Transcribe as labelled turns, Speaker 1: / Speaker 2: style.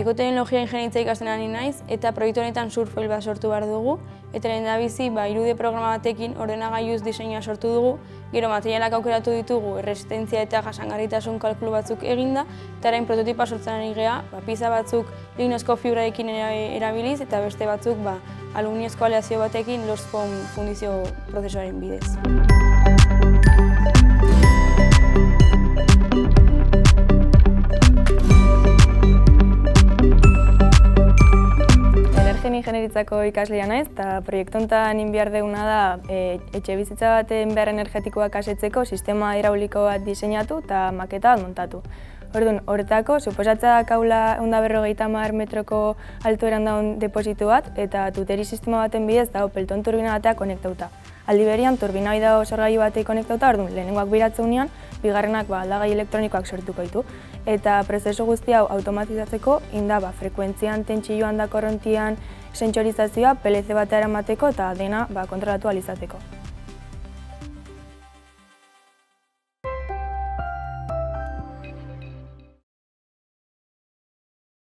Speaker 1: Ekoteknologia ingeniaritza ikasten ari naiz eta proiektu honetan surfoil bat sortu behar dugu eta lehendabizi 3D programa batekin ordenagailuz diseinua sortu dugu, gero materialak aukeratu ditugu erresistentzia eta jasangarritasun kalkulu batzuk eginda eta orain prototipa sortzen ari gea, pieza batzuk lignozko fibrarekin erabiliz eta beste batzuk aluminiozko aleazio batekin lost foam fundizio prozesuaren bidez.
Speaker 2: Ingeniaritzako ikaslea naiz eta proiektu honetan egin behar duguna da etxebizitza baten behar energetikoak asetzeko sistema hidrauliko bat diseinatu eta maketa bat montatu. Orduan, horretako, suposatza kaula 150 metroko altueran daun depositu bat eta tuteri sistema baten bidez dago pelton turbina batea konektauta. Aldi berian, turbina hori dago sorgailu batei konektauta, orduan, lehenengoak biratzeunian, bigarrenak aldagai elektronikoak sortuko ditu. Eta prozesu guzti hau automatizatzeko, inda frekuentzian, tentsioan da korrontian, sentsorizazioa, PLC batera emateko eta dena kontrolatu ahal izateko.